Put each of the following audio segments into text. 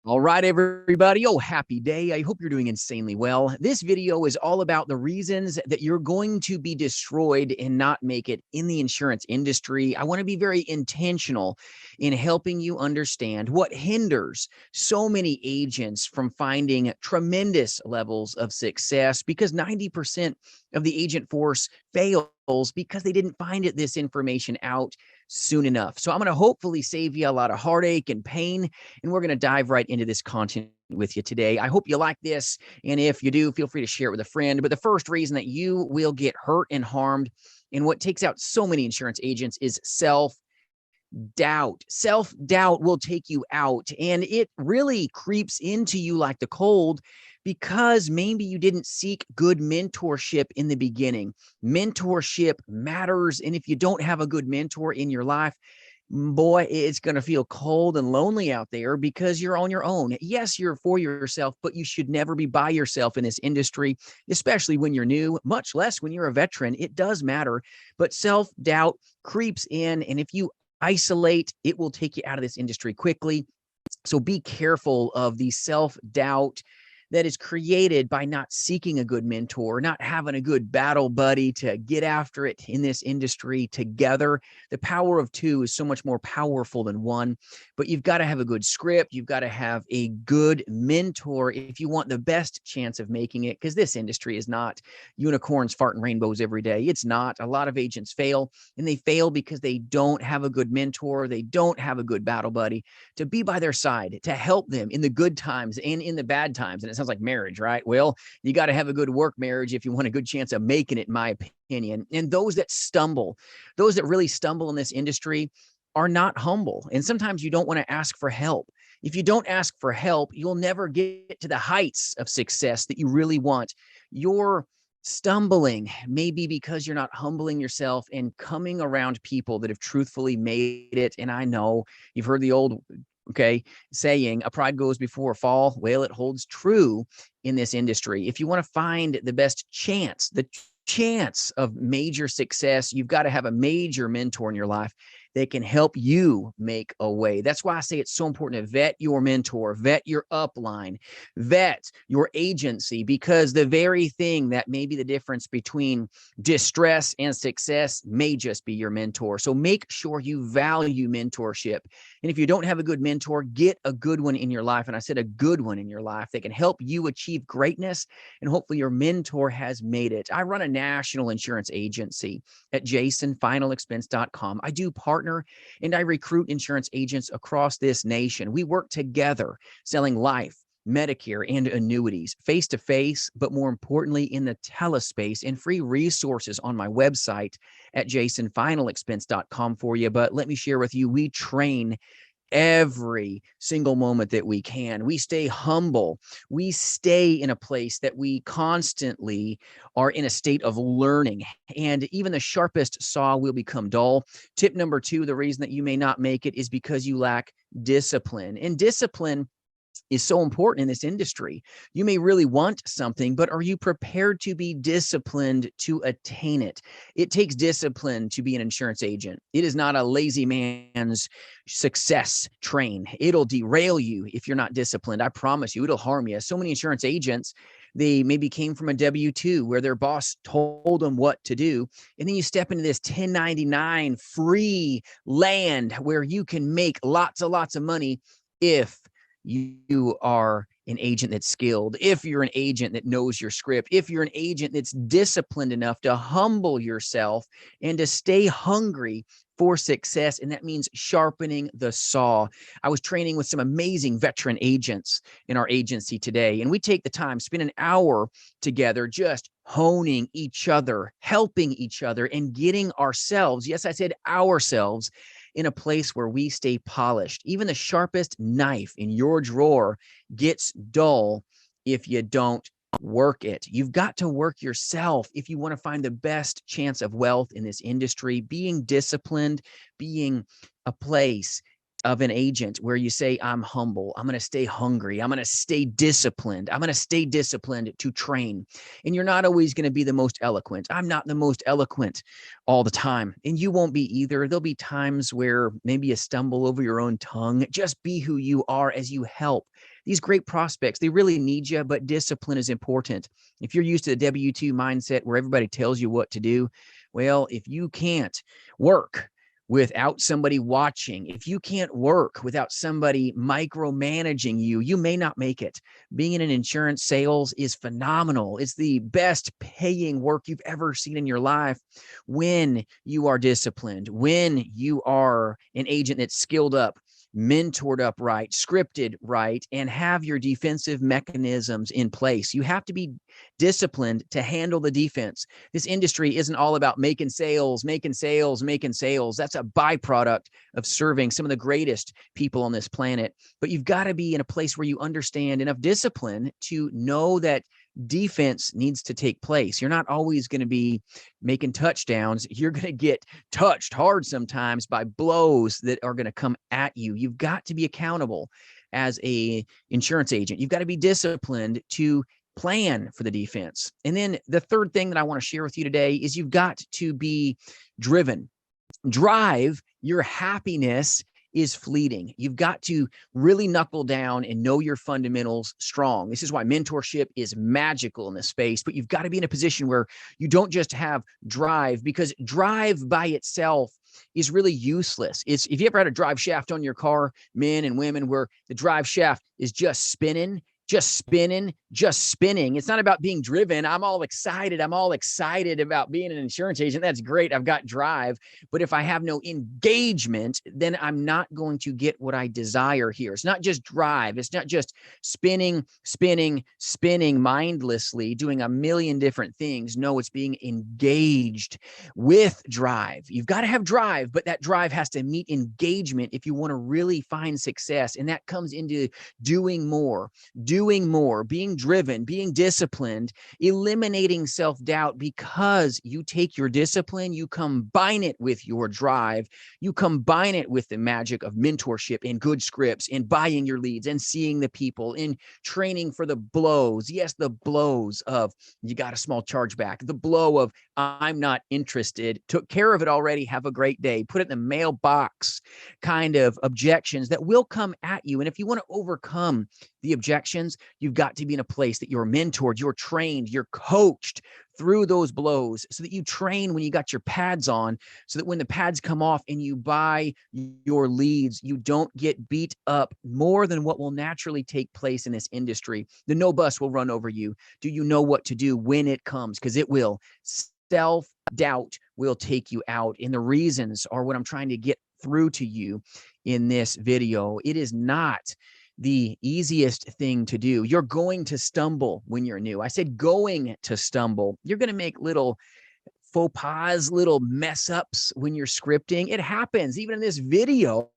All right, everybody. Oh, happy day. I hope you're doing insanely well. This video is all about the reasons that you're going to be destroyed and not make it in the insurance industry. I want to be very intentional in helping you understand what hinders so many agents from finding tremendous levels of success, because 90% of the agent force fails because they didn't find this information out soon enough. So I'm going to hopefully save you a lot of heartache and pain, and we're going to dive right into this content with you today. I hope you like this, and if you do, feel free to share it with a friend. But the first reason that you will get hurt and harmed, and what takes out so many insurance agents, is self-doubt. Self-doubt will take you out, and it really creeps into you like the cold, because maybe you didn't seek good mentorship in the beginning. Mentorship matters, and if you don't have a good mentor in your life, boy, it's going to feel cold and lonely out there because you're on your own. Yes, you're for yourself, but you should never be by yourself in this industry, especially when you're new, much less when you're a veteran. It does matter, but self-doubt creeps in, and if you isolate, it will take you out of this industry quickly. So be careful of the self-doubt that is created by not seeking a good mentor, not having a good battle buddy to get after it in this industry together. The power of two is so much more powerful than one, but you've got to have a good script. You've got to have a good mentor if you want the best chance of making it, because this industry is not unicorns farting rainbows every day. It's not. A lot of agents fail, and they fail because they don't have a good mentor. They don't have a good battle buddy to be by their side, to help them in the good times and in the bad times. And it sounds like marriage, right? Well, you got to have a good work marriage if you want a good chance of making it, in my opinion. And those that stumble, those that really stumble in this industry, are not humble. And sometimes you don't want to ask for help. If you don't ask for help, you'll never get to the heights of success that you really want. You're stumbling maybe because you're not humbling yourself and coming around people that have truthfully made it. And I know you've heard the old saying, a pride goes before a fall. Well, it holds true in this industry. If you want to find the best chance, the chance of major success, you've got to have a major mentor in your life that can help you make a way. That's why I say it's so important to vet your mentor, vet your upline, vet your agency, because the very thing that may be the difference between distress and success may just be your mentor. So make sure you value mentorship. And if you don't have a good mentor, get a good one in your life. And I said a good one in your life that can help you achieve greatness. And hopefully your mentor has made it. I run a national insurance agency at jasonfinalexpense.com. I do partner and I recruit insurance agents across this nation. We work together selling life, Medicare, and annuities face-to-face, but more importantly in the telespace, and free resources on my website at jasonfinalexpense.com for you. But let me share with you, we train every single moment that we can. We stay humble. We stay in a place that we constantly are in a state of learning, and even the sharpest saw will become dull. Tip number 2, the reason that you may not make it is because you lack discipline. And discipline is so important in this industry. You may really want something, but are you prepared to be disciplined to attain it? It takes discipline to be an insurance agent. It is not a lazy man's success train. It'll derail you if you're not disciplined. I promise you, it'll harm you. So many insurance agents, they maybe came from a W-2 where their boss told them what to do. And then you step into this 1099 free land where you can make lots of money if you are an agent that's skilled, if you're an agent that knows your script, if you're an agent that's disciplined enough to humble yourself and to stay hungry for success. And that means sharpening the saw. I was training with some amazing veteran agents in our agency today, and we take the time, spend an hour together just honing each other, helping each other, and getting ourselves, yes, I said ourselves, in a place where we stay polished. Even the sharpest knife in your drawer gets dull if you don't work it. You've got to work yourself if you want to find the best chance of wealth in this industry. Being disciplined, being a place of an agent where you say, I'm humble, I'm going to stay hungry, I'm going to stay disciplined, I'm going to stay disciplined to train. And you're not always going to be the most eloquent. I'm not the most eloquent all the time, and you won't be either. There'll be times where maybe you stumble over your own tongue. Just be who you are as you help these great prospects. They really need you, but discipline is important. If you're used to the W-2 mindset where everybody tells you what to do, well, if you can't work without somebody watching, if you can't work without somebody micromanaging you, you may not make it. Being in an insurance sales is phenomenal. It's the best paying work you've ever seen in your life when you are disciplined, when you are an agent that's skilled up, mentored up right, scripted right, and have your defensive mechanisms in place. You have to be disciplined to handle the defense. This industry isn't all about making sales, making sales, making sales. That's a byproduct of serving some of the greatest people on this planet. But you've got to be in a place where you understand enough discipline to know that defense needs to take place. You're not always going to be making touchdowns. You're going to get touched hard sometimes by blows that are going to come at you. You've got to be accountable as a insurance agent. You've got to be disciplined to plan for the defense. And then the third thing that I want to share with you today is you've got to be driven. Drive, your happiness is fleeting. You've got to really knuckle down and know your fundamentals strong. This is why mentorship is magical in this space, but you've got to be in a position where you don't just have drive, because drive by itself is really useless. It's, if you ever had a drive shaft on your car, men and women, where the drive shaft is just spinning, just spinning, just spinning. It's not about being driven. I'm all excited about being an insurance agent. That's great. I've got drive. But if I have no engagement, then I'm not going to get what I desire here. It's not just drive. It's not just spinning, spinning, spinning mindlessly, doing a million different things. No, it's being engaged with drive. You've got to have drive, but that drive has to meet engagement if you want to really find success. And that comes into doing more, being driven, being disciplined, eliminating self-doubt, because you take your discipline, you combine it with your drive, you combine it with the magic of mentorship and good scripts and buying your leads and seeing the people and training for the blows. Yes, the blows of you got a small chargeback, the blow of I'm not interested, took care of it already, have a great day, put it in the mailbox kind of objections that will come at you. And if you want to overcome the objections, you've got to be in a place that you're mentored, you're trained, you're coached through those blows, so that you train when you got your pads on, so that when the pads come off and you buy your leads, you don't get beat up more than what will naturally take place in this industry. The no bus will run over you. Do you know what to do when it comes? Because it will. Self-doubt will take you out. And the reasons are what I'm trying to get through to you in this video. It is not the easiest thing to do. You're going to stumble when you're new. I said going to stumble. You're going to make little faux pas, little mess ups when you're scripting. It happens. Even in this video,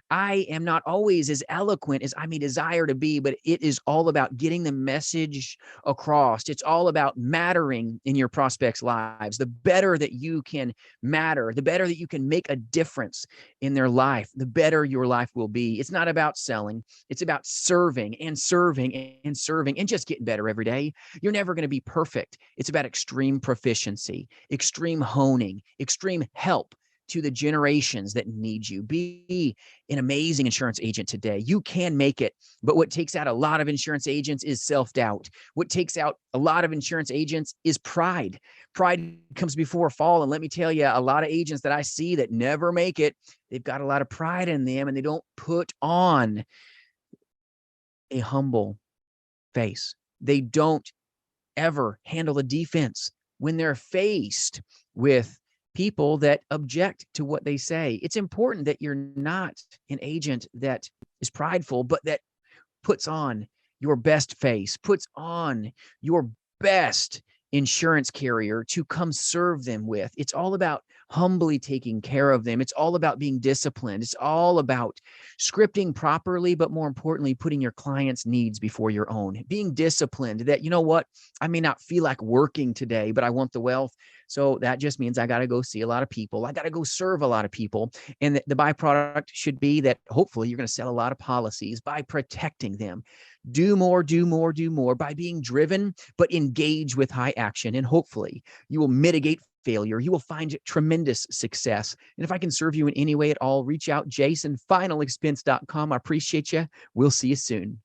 I am not always as eloquent as I may desire to be, but it is all about getting the message across. It's all about mattering in your prospects' lives. The better that you can matter, the better that you can make a difference in their life, the better your life will be. It's not about selling. It's about serving and serving and serving and just getting better every day. You're never going to be perfect. It's about extreme proficiency, extreme honing, extreme help to the generations that need you. Be an amazing insurance agent today. You can make it. But what takes out a lot of insurance agents is self-doubt. What takes out a lot of insurance agents is pride. Pride comes before a fall. And let me tell you, a lot of agents that I see that never make it, they've got a lot of pride in them, and they don't put on a humble face. They don't ever handle a defense when they're faced with people that object to what they say. It's important that you're not an agent that is prideful, but that puts on your best face, puts on your best insurance carrier to come serve them with. It's all about humbly taking care of them. It's all about being disciplined. It's all about scripting properly, but more importantly, putting your client's needs before your own. Being disciplined that, you know what, I may not feel like working today, but I want the wealth. So that just means I got to go see a lot of people. I got to go serve a lot of people. And the byproduct should be that hopefully you're going to sell a lot of policies by protecting them. Do more, do more, do more by being driven, but engage with high action. And hopefully you will mitigate failure. You will find tremendous success. And if I can serve you in any way at all, reach out, jasonfinalexpense.com. I appreciate you. We'll see you soon.